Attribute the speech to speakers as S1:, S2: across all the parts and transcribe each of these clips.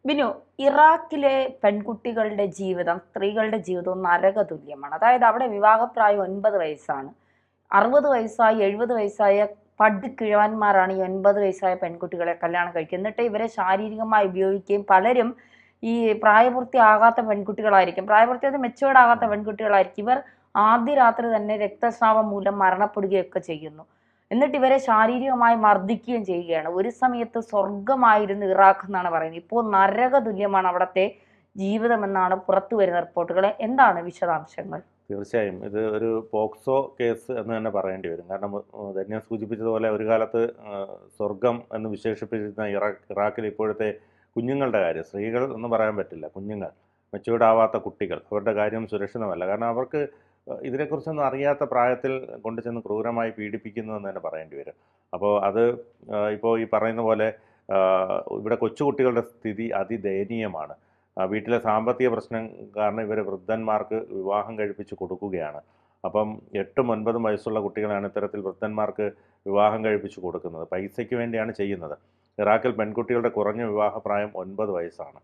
S1: ബിനു, ഇറാഖിലെ പെൺകുട്ടികളുടെ ജീവിതം സ്ത്രീകളുടെ ജീവിതവും നരകതുല്യമാണ്. അതായത് അവിടെ വിവാഹപ്രായം 9 വയസ്സാണ്. 60 വയസ്സായി 70 വയസ്സായ പടുകിഴവന്മാരാണ് ഈ 9 വയസ്സായ പെൺകുട്ടികളെ കല്യാണം കഴിക്കുന്നത്. എന്നിട്ട് ഇവരെ ശാരീരികമായി ഉപയോഗിക്കുകയും പലരും ഈ പ്രായപൂർത്തിയാകാത്ത പെൺകുട്ടികളായിരിക്കും, പ്രായപൂർത്തിയാകാത്ത മെച്ചുവേർഡ് ആകാത്ത പെൺകുട്ടികളായിരിക്കും. ഇവർ ആദ്യ രാത്രി തന്നെ രക്തസ്രാവം മൂലം മരണപ്പെടുകയൊക്കെ ചെയ്യുന്നു. എന്നിട്ട് ഇവരെ ശാരീരികമായി മർദ്ദിക്കുകയും ചെയ്യുകയാണ്. ഒരു സമയത്ത് സ്വർഗമായിരുന്നു ഇറാഖ് എന്നാണ് പറയുന്നത്. ഇപ്പോൾ നരക തുല്യമാണ് അവിടുത്തെ ജീവിതമെന്നാണ് പുറത്തു വരുന്ന റിപ്പോർട്ടുകൾ. എന്താണ് വിശദാംശങ്ങൾ?
S2: തീർച്ചയായും ഇത് ഒരു പോക്സോ കേസ് എന്ന് തന്നെ പറയേണ്ടി വരും. കാരണം ധന്യ സൂചിപ്പിച്ചതുപോലെ ഒരു കാലത്ത് സ്വർഗം എന്ന് വിശേഷിപ്പിച്ചിരുന്ന ഇറാഖിൽ ഇപ്പോഴത്തെ കുഞ്ഞുങ്ങളുടെ കാര്യം, സ്ത്രീകൾ എന്ന് പറയാൻ പറ്റില്ല, കുഞ്ഞുങ്ങൾ, മെച്യൂർഡ് ആവാത്ത കുട്ടികൾ, അവരുടെ കാര്യം സുരക്ഷിതമല്ല. കാരണം അവർക്ക് ഇതിനെക്കുറിച്ചൊന്നും അറിയാത്ത പ്രായത്തിൽ കൊണ്ടുചെന്ന് ക്രൂരമായി പീഡിപ്പിക്കുന്നു എന്ന് തന്നെ പറയേണ്ടി വരും. അപ്പോൾ അത് ഇപ്പോൾ ഈ പറയുന്ന പോലെ ഇവിടെ കൊച്ചുകുട്ടികളുടെ സ്ഥിതി അതിദയനീയമാണ്. വീട്ടിലെ സാമ്പത്തിക പ്രശ്നം കാരണം ഇവർ വൃദ്ധന്മാർക്ക് വിവാഹം കഴിപ്പിച്ച് കൊടുക്കുകയാണ്. അപ്പം 8ഉം 9ഉം വയസ്സുള്ള കുട്ടികളാണ് ഇത്തരത്തിൽ വൃദ്ധന്മാർക്ക് വിവാഹം കഴിപ്പിച്ച് കൊടുക്കുന്നത്. പൈസയ്ക്ക് വേണ്ടിയാണ് ചെയ്യുന്നത്. ഇറാഖിൽ പെൺകുട്ടികളുടെ കുറഞ്ഞ വിവാഹപ്രായം 9 വയസ്സാണ്.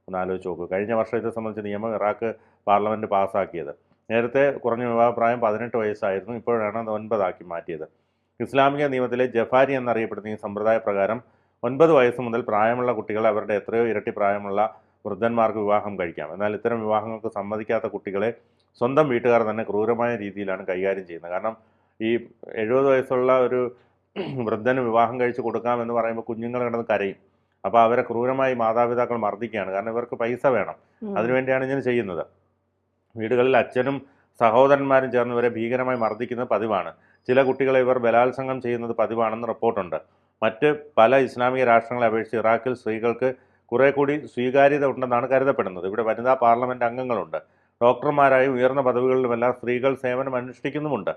S2: ഒന്ന് ആലോചിച്ച് നോക്കൂ. കഴിഞ്ഞ വർഷം ഇത് സംബന്ധിച്ച നിയമം ഇറാഖ് പാർലമെൻറ്റ് പാസ്സാക്കിയത്. നേരത്തെ കുറഞ്ഞ വിവാഹപ്രായം 18 വയസ്സായിരുന്നു. ഇപ്പോഴാണ് അത് 9 ആക്കി മാറ്റിയത്. ഇസ്ലാമിക നിയമത്തിലെ ജഫാരി എന്നറിയപ്പെടുന്ന ഈ സമ്പ്രദായ പ്രകാരം 9 വയസ്സ് മുതൽ പ്രായമുള്ള കുട്ടികൾ അവരുടെ എത്രയോ ഇരട്ടി പ്രായമുള്ള വൃദ്ധന്മാർക്ക് വിവാഹം കഴിക്കാം. എന്നാൽ ഇത്തരം വിവാഹങ്ങൾക്ക് സമ്മതിക്കാത്ത കുട്ടികളെ സ്വന്തം വീട്ടുകാർ തന്നെ ക്രൂരമായ രീതിയിലാണ് കൈകാര്യം ചെയ്യുന്നത്. കാരണം ഈ 70 വയസ്സുള്ള ഒരു വൃദ്ധന് വിവാഹം കഴിച്ച് കൊടുക്കാമെന്ന് പറയുമ്പോൾ കുഞ്ഞുങ്ങൾ കിടന്ന് കരയും. അപ്പോൾ അവരെ ക്രൂരമായി മാതാപിതാക്കൾ മർദ്ദിക്കുകയാണ്. കാരണം ഇവർക്ക് പൈസ വേണം, അതിനുവേണ്ടിയാണ് ഇങ്ങനെ ചെയ്യുന്നത്. വീടുകളിൽ അച്ഛനും സഹോദരന്മാരും ചേർന്ന് ഇവരെ ഭീകരമായി മർദ്ദിക്കുന്നത് പതിവാണ്. ചില കുട്ടികളെ ഇവർ ബലാത്സംഗം ചെയ്യുന്നത് പതിവാണെന്ന് റിപ്പോർട്ടുണ്ട്. മറ്റ് പല ഇസ്ലാമിക രാഷ്ട്രങ്ങളെ അപേക്ഷിച്ച് ഇറാഖിൽ സ്ത്രീകൾക്ക് കുറെ കൂടി സ്വീകാര്യത ഉണ്ടെന്നാണ് കരുതപ്പെടുന്നത്. ഇവിടെ വനിതാ പാർലമെൻറ്റ് അംഗങ്ങളുണ്ട്. ഡോക്ടർമാരായും ഉയർന്ന പദവികളിലുമെല്ലാം സ്ത്രീകൾ സേവനം അനുഷ്ഠിക്കുന്നുമുണ്ട്.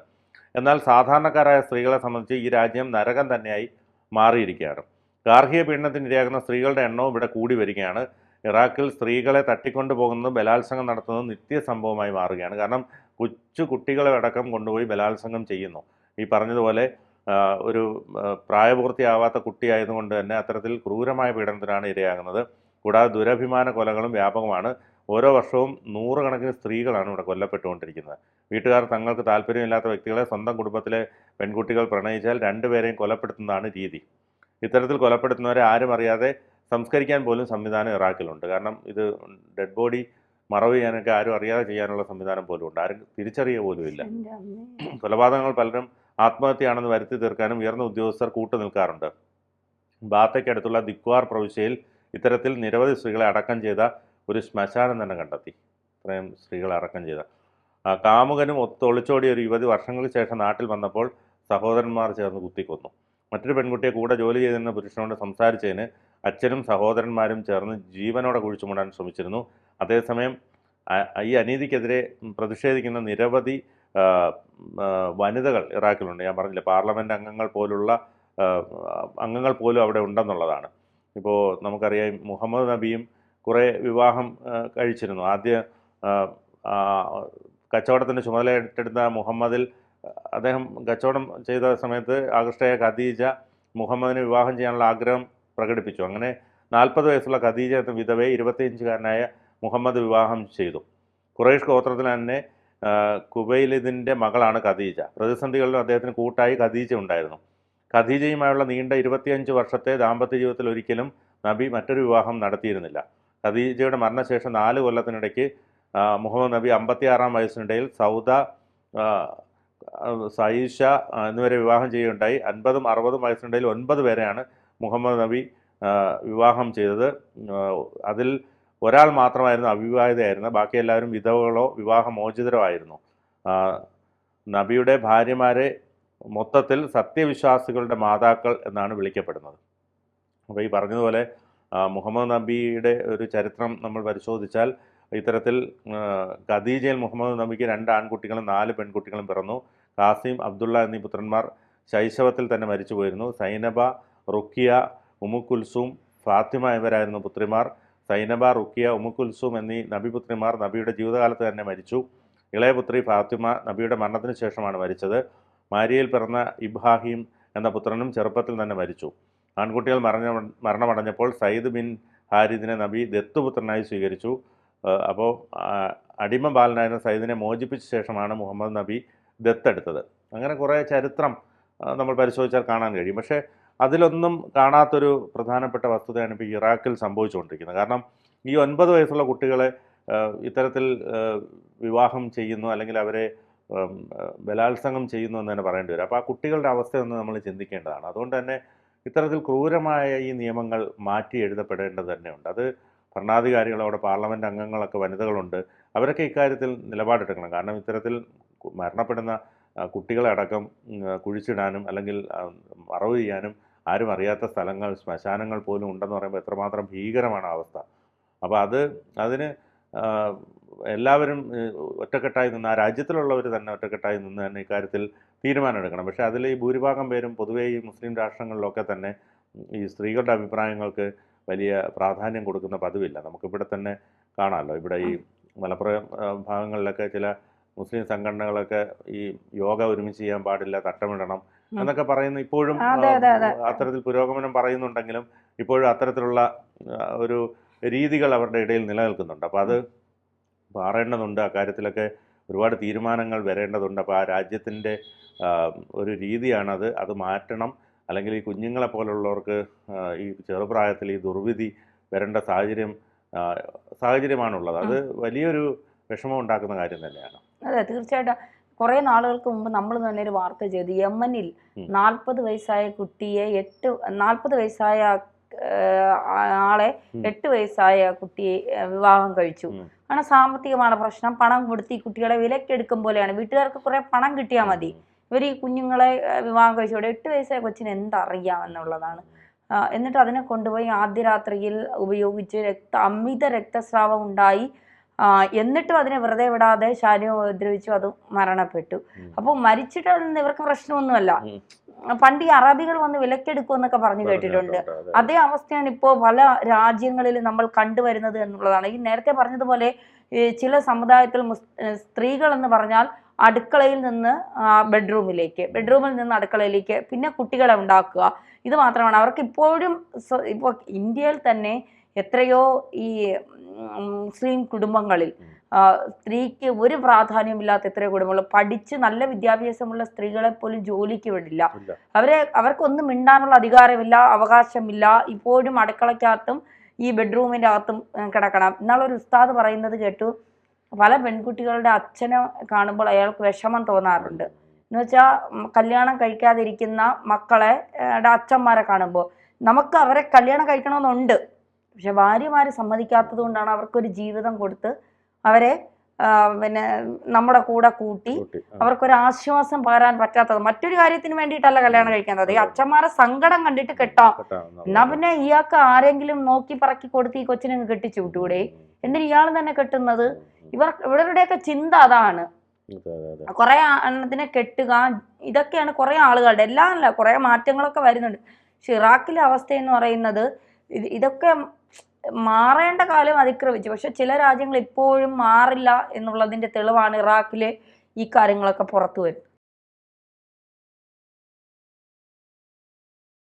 S2: എന്നാൽ സാധാരണക്കാരായ സ്ത്രീകളെ സംബന്ധിച്ച് ഈ രാജ്യം നരകം തന്നെയായി മാറിയിരിക്കുകയാണ്. ഗാർഹിക പീഡനത്തിന് ഇരയാകുന്ന സ്ത്രീകളുടെ എണ്ണവും ഇവിടെ കൂടി വരികയാണ്. ഇറാഖിൽ സ്ത്രീകളെ തട്ടിക്കൊണ്ടു പോകുന്നതും ബലാത്സംഗം നടത്തുന്നതും നിത്യസംഭവമായി മാറുകയാണ്. കാരണം കൊച്ചു കുട്ടികളെ അടക്കം കൊണ്ടുപോയി ബലാത്സംഗം ചെയ്യുന്നു. ഈ പറഞ്ഞതുപോലെ ഒരു പ്രായപൂർത്തിയാവാത്ത കുട്ടിയായതുകൊണ്ട് തന്നെ അത്തരത്തിൽ ക്രൂരമായ പീഡനത്തിനാണ് ഇരയാകുന്നത്. കൂടാതെ ദുരഭിമാന കൊലകളും വ്യാപകമാണ്. ഓരോ വർഷവും 100 കണക്കിന് സ്ത്രീകളാണ് ഇവിടെ കൊല്ലപ്പെട്ടുകൊണ്ടിരിക്കുന്നത്. വീട്ടുകാർ തങ്ങൾക്ക് താല്പര്യമില്ലാത്ത വ്യക്തികളെ സ്വന്തം കുടുംബത്തിലെ പെൺകുട്ടികൾ പ്രണയിച്ചാൽ രണ്ടുപേരെയും കൊലപ്പെടുത്തുന്നതാണ് രീതി. ഇത്തരത്തിൽ കൊലപ്പെടുത്തുന്നവരെ ആരും അറിയാതെ സംസ്കരിക്കാൻ പോലും സംവിധാനം ഇറാഖിലുണ്ട്. കാരണം ഇത് ഡെഡ് ബോഡി മറവ് ചെയ്യാനൊക്കെ ആരും അറിയാതെ ചെയ്യാനുള്ള സംവിധാനം പോലും ഉണ്ട്. ആരും തിരിച്ചറിയുക പോലുമില്ല. കൊലപാതകങ്ങൾ പലരും ആത്മഹത്യയാണെന്ന് വരുത്തി തീർക്കാനും ഉയർന്ന ഉദ്യോഗസ്ഥർ കൂട്ടുനിൽക്കാറുണ്ട്. ബാത്തയ്ക്കടുത്തുള്ള ദിക്വാർ പ്രവിശ്യയിൽ ഇത്തരത്തിൽ നിരവധി സ്ത്രീകളെ അടക്കം ചെയ്ത ഒരു ശ്മശാനം തന്നെ കണ്ടെത്തി. ഇത്രയും സ്ത്രീകളെ അടക്കം ചെയ്ത കാമുകനും ഒളിച്ചോടിയ ഒരു യുവതി വർഷങ്ങൾക്ക് ശേഷം നാട്ടിൽ വന്നപ്പോൾ സഹോദരന്മാർ ചേർന്ന് കുത്തിക്കൊന്നു. മറ്റൊരു പെൺകുട്ടിയെ കൂടെ ജോലി ചെയ്തിരുന്ന പുരുഷനോട് സംസാരിച്ചതിന് അച്ഛനും സഹോദരന്മാരും ചേർന്ന് ജീവനോടെ കുഴിച്ചുമൂടാൻ ശ്രമിച്ചിരുന്നു. അതേസമയം ഈ അനീതിക്കെതിരെ പ്രതിഷേധിക്കുന്ന നിരവധി വനിതകൾ ഇറാഖിലുണ്ട്. ഞാൻ പറഞ്ഞില്ല, പാർലമെൻറ്റ് അംഗങ്ങൾ പോലുള്ള അംഗങ്ങൾ പോലും അവിടെ ഉണ്ടെന്നുള്ളതാണ്. ഇപ്പോൾ നമുക്കറിയാം, മുഹമ്മദ് നബിയും കുറേ വിവാഹം കഴിച്ചിരുന്നു. ആദ്യ കച്ചവടത്തിൻ്റെ ചുമതല ഏറ്റെടുത്ത മുഹമ്മദിൽ അദ്ദേഹം കച്ചവടം ചെയ്ത സമയത്ത് ആകൃഷ്ടയായ ഖദീജ മുഹമ്മദിനെ വിവാഹം ചെയ്യാനുള്ള ആഗ്രഹം പ്രകടിപ്പിച്ചു. അങ്ങനെ 40 വയസ്സുള്ള ഖദീജ എന്ന വിധവയെ 25-കാരനായ മുഹമ്മദ് വിവാഹം ചെയ്തു. ഖുറൈഷ് ഗോത്രത്തിൽ തന്നെ കുവൈലിദിൻ്റെ മകളാണ് ഖദീജ. പ്രതിസന്ധികളിലും അദ്ദേഹത്തിന് കൂട്ടായി ഖദീജ ഉണ്ടായിരുന്നു. ഖദീജയുമായുള്ള നീണ്ട 25 വർഷത്തെ ദാമ്പത്യ ജീവിതത്തിൽ ഒരിക്കലും നബി മറ്റൊരു വിവാഹം നടത്തിയിരുന്നില്ല. ഖദീജയുടെ മരണശേഷം 4 കൊല്ലത്തിനിടയ്ക്ക് മുഹമ്മദ് നബി 56-ാം വയസ്സിനിടയിൽ സൗദ, സയീഷ എന്നിവരെ വിവാഹം ചെയ്യുകയുണ്ടായി. 50ഉം 60ഉം വയസ്സിനിടയിൽ 9 പേരെയാണ് മുഹമ്മദ് നബി വിവാഹം ചെയ്തത്. അതിൽ ഒരാൾ മാത്രമായിരുന്നു അവിവാഹിതയായിരുന്നത്. ബാക്കി എല്ലാവരും വിധവകളോ വിവാഹമോചിതരോ ആയിരുന്നു. നബിയുടെ ഭാര്യമാരെ മൊത്തത്തിൽ സത്യവിശ്വാസികളുടെ മാതാക്കൾ എന്നാണ് വിളിക്കപ്പെടുന്നത്. അപ്പോൾ ഈ പറഞ്ഞതുപോലെ മുഹമ്മദ് നബിയുടെ ഒരു ചരിത്രം നമ്മൾ പരിശോധിച്ചാൽ ഇത്തരത്തിൽ ഖദീജയിൽ മുഹമ്മദ് നബിക്ക് 2 ആൺകുട്ടികളും 4 പെൺകുട്ടികളും പിറന്നു. ഖാസിം, അബ്ദുള്ള എന്നീ പുത്രന്മാർ ശൈശവത്തിൽ തന്നെ മരിച്ചു പോയിരുന്നു. സൈനബ, റുക്കിയ, ഉമ്മുക്കുൽസൂം, ഫാത്തിമ എന്നിവരായിരുന്നു പുത്രിമാർ. സൈനബ, റുക്കിയ, ഉമ്മുക്കുൽസൂം എന്നീ നബിപുത്രിമാർ നബിയുടെ ജീവിതകാലത്ത് തന്നെ മരിച്ചു. ഇളയപുത്രി ഫാത്തിമ നബിയുടെ മരണത്തിന് ശേഷമാണ് മരിച്ചത്. മാരിയയിൽ പിറന്ന ഇബ്രാഹിം എന്ന പുത്രനും ചെറുപ്പത്തിൽ തന്നെ മരിച്ചു. ആൺകുട്ടികൾ മരണമടഞ്ഞപ്പോൾ സയ്യിദ് ബിൻ ഹാരിദിനെ നബി ദത്തുപുത്രനായി സ്വീകരിച്ചു. അപ്പോൾ അടിമ ബാലനായിരുന്ന സയ്യിദിനെ മോചിപ്പിച്ച ശേഷമാണ് മുഹമ്മദ് നബി ദത്തെടുത്തത്. അങ്ങനെ കുറേ ചരിത്രം നമ്മൾ പരിശോധിച്ചാൽ കാണാൻ കഴിയും. പക്ഷേ അതിലൊന്നും കാണാത്തൊരു പ്രധാനപ്പെട്ട വസ്തുതയാണ് ഇപ്പോൾ ഇറാഖിൽ സംഭവിച്ചുകൊണ്ടിരിക്കുന്നത്. കാരണം ഈ 9 വയസ്സുള്ള കുട്ടികളെ ഇത്തരത്തിൽ വിവാഹം ചെയ്യുന്നു, അല്ലെങ്കിൽ അവരെ ബലാത്സംഗം ചെയ്യുന്നു എന്ന് തന്നെ പറയേണ്ടി വരും. അപ്പോൾ ആ കുട്ടികളുടെ അവസ്ഥയൊന്ന് നമ്മൾ ചിന്തിക്കേണ്ടതാണ്. അതുകൊണ്ട് തന്നെ ഇത്തരത്തിൽ ക്രൂരമായ ഈ നിയമങ്ങൾ മാറ്റി എഴുതപ്പെടേണ്ടത് തന്നെയുണ്ട്. അത് ഭരണാധികാരികൾ, അവിടെ പാർലമെൻറ്റ് അംഗങ്ങളൊക്കെ വനിതകളുണ്ട്, അവരൊക്കെ ഇക്കാര്യത്തിൽ നിലപാടെടുക്കണം. കാരണം ഇത്തരത്തിൽ മരണപ്പെടുന്ന കുട്ടികളെ അടക്കം കുഴിച്ചിടാനും അല്ലെങ്കിൽ മറവ് ചെയ്യാനും ആരും അറിയാത്ത സ്ഥലങ്ങൾ, ശ്മശാനങ്ങൾ പോലും ഉണ്ടെന്ന് പറയുമ്പോൾ എത്രമാത്രം ഭീകരമാണ് അവസ്ഥ. അപ്പോൾ അതിന് എല്ലാവരും ഒറ്റക്കെട്ടായി നിന്ന്, ആ രാജ്യത്തിലുള്ളവർ തന്നെ ഒറ്റക്കെട്ടായി നിന്ന് തന്നെ ഇക്കാര്യത്തിൽ തീരുമാനമെടുക്കണം. പക്ഷേ അതിൽ ഈ ഭൂരിഭാഗം പേരും പൊതുവേ ഈ മുസ്ലിം രാഷ്ട്രങ്ങളിലൊക്കെ തന്നെ ഈ സ്ത്രീകളുടെ അഭിപ്രായങ്ങൾക്ക് വലിയ പ്രാധാന്യം കൊടുക്കുന്ന പതിവില്ല. നമുക്കിവിടെ തന്നെ കാണാമല്ലോ, ഇവിടെ ഈ മലപ്പുറം ഭാഗങ്ങളിലൊക്കെ ചില മുസ്ലിം സംഘടനകളൊക്കെ ഈ യോഗ ഒരുമിച്ച് ചെയ്യാൻ പാടില്ല, തട്ടമിടണം എന്നൊക്കെ പറയുന്നു. ഇപ്പോഴും അത്തരത്തിൽ പുരോഗമനം പറയുന്നുണ്ടെങ്കിലും ഇപ്പോഴും അത്തരത്തിലുള്ള ഒരു രീതികൾ അവരുടെ ഇടയിൽ നിലനിൽക്കുന്നുണ്ട്. അപ്പോൾ അത് മാറേണ്ടതുണ്ട്. അക്കാര്യത്തിലൊക്കെ ഒരുപാട് തീരുമാനങ്ങൾ വരേണ്ടതുണ്ട്. അപ്പോൾ ആ രാജ്യത്തിൻ്റെ ഒരു രീതിയാണത്, അത് മാറ്റണം. അല്ലെങ്കിൽ ഈ കുഞ്ഞുങ്ങളെ പോലുള്ളവർക്ക് ഈ ചെറുപ്രായത്തിൽ ഈ ദുർവിധി വരേണ്ട സാഹചര്യമാണുള്ളത്. അത് വലിയൊരു വിഷമം ഉണ്ടാക്കുന്ന കാര്യം തന്നെയാണ്.
S1: അതെ, തീർച്ചയായിട്ടും. കുറേ നാളുകൾക്ക് മുമ്പ് നമ്മൾ തന്നെ ഒരു വാർത്ത ചെയ്തു. യമനിൽ 40 വയസ്സായ കുട്ടിയെ 40 വയസ്സായ ആളെ 8 വയസ്സായ കുട്ടിയെ വിവാഹം കഴിച്ചു. കാരണം സാമ്പത്തികമാണ് പ്രശ്നം. പണം കൊടുത്ത് ഈ കുട്ടികളെ വിലക്കെടുക്കും പോലെയാണ്. വീട്ടുകാർക്ക് കുറെ പണം കിട്ടിയാൽ മതി, ഇവർ ഈ കുഞ്ഞുങ്ങളെ വിവാഹം കഴിച്ചോടെ. 8 വയസ്സായ കൊച്ചിന് എന്തറിയാമെന്നുള്ളതാണ്. എന്നിട്ട് അതിനെ കൊണ്ടുപോയി ആദ്യ രാത്രിയിൽ ഉപയോഗിച്ച് അമിത രക്തസ്രാവം ഉണ്ടായി. എന്നിട്ടും അതിനെ വെറുതെ വിടാതെ ശാരീരികം ഉപദ്രവിച്ചു, അത് മരണപ്പെട്ടു. അപ്പോൾ മരിച്ചിട്ടൊന്നും ഇവർക്ക് പ്രശ്നമൊന്നുമല്ല. പണ്ട് ഈ അറബികൾ വന്ന് വിലക്കെടുക്കുമെന്നൊക്കെ പറഞ്ഞു കേട്ടിട്ടുണ്ട്. അതേ അവസ്ഥയാണ് ഇപ്പോൾ പല രാജ്യങ്ങളിൽ നമ്മൾ കണ്ടുവരുന്നത് എന്നുള്ളതാണ്. ഈ നേരത്തെ പറഞ്ഞതുപോലെ ചില സമുദായത്തിൽ സ്ത്രീകൾ എന്ന് പറഞ്ഞാൽ അടുക്കളയിൽ നിന്ന് ബെഡ്റൂമിൽ നിന്ന് അടുക്കളയിലേക്ക്, പിന്നെ കുട്ടികളെ ഉണ്ടാക്കുക, ഇത് മാത്രമാണ് അവർക്ക് ഇപ്പോഴും. ഇപ്പോൾ ഇന്ത്യയിൽ തന്നെ എത്രയോ ഈ മുസ്ലിം കുടുംബങ്ങളിൽ സ്ത്രീക്ക് ഒരു പ്രാധാന്യമില്ലാത്ത എത്രയോ കുടുംബങ്ങൾ, പഠിച്ച് നല്ല വിദ്യാഭ്യാസമുള്ള സ്ത്രീകളെ പോലും ജോലിക്ക് വിടില്ല. അവർക്കൊന്നും മിണ്ടാനുള്ള അധികാരമില്ല, അവകാശമില്ല. ഇപ്പോഴും അടുക്കളയ്ക്കകത്തും ഈ ബെഡ്റൂമിൻ്റെ അകത്തും കിടക്കണം. ഇന്നാളൊരു ഉസ്താദ് പറയുന്നത് കേട്ടു, പല പെൺകുട്ടികളുടെ അച്ഛനെ കാണുമ്പോൾ അയാൾക്ക് വിഷമം തോന്നാറുണ്ട്. എന്ന് വെച്ചാൽ കല്യാണം കഴിക്കാതിരിക്കുന്ന മക്കളെ അച്ഛന്മാരെ കാണുമ്പോൾ നമുക്ക് അവരെ കല്യാണം കഴിക്കണമെന്നുണ്ട്, പക്ഷെ ഭാര്യമാർ സമ്മതിക്കാത്തത് കൊണ്ടാണ് അവർക്കൊരു ജീവിതം കൊടുത്ത് അവരെ പിന്നെ നമ്മുടെ കൂടെ കൂട്ടി അവർക്കൊരു ആശ്വാസം പകരാൻ പറ്റാത്തത്. മറ്റൊരു കാര്യത്തിന് വേണ്ടിയിട്ടല്ല കല്യാണം കഴിക്കുന്നത്. ഈ അച്ഛന്മാരെ സങ്കടം കണ്ടിട്ട് കെട്ടാം. എന്നാ പിന്നെ ഇയാൾക്ക് ആരെങ്കിലും നോക്കി പറക്കി കൊടുത്ത് ഈ കൊച്ചിനെ കെട്ടിച്ചു വിട്ടൂടെ? എന്തിന് ഇയാൾ തന്നെ കെട്ടുന്നത്? ഇവരുടെയൊക്കെ ചിന്ത അതാണ്. കുറെ എണ്ണത്തിനെ കെട്ടുക, ഇതൊക്കെയാണ് കുറെ ആളുകളുടെ. എല്ലാം അല്ല, കുറെ മാറ്റങ്ങളൊക്കെ വരുന്നുണ്ട്. പക്ഷെ ഇറാഖിലെ അവസ്ഥ എന്ന് പറയുന്നത് ഇതൊക്കെ മാറേണ്ട കാലം അതിക്രമിച്ചു. പക്ഷെ ചില രാജ്യങ്ങൾ ഇപ്പോഴും മാറില്ല എന്നുള്ളതിന്റെ തെളിവാണ് ഇറാഖിലെ ഈ കാര്യങ്ങളൊക്കെ പുറത്തു വരുന്നത്.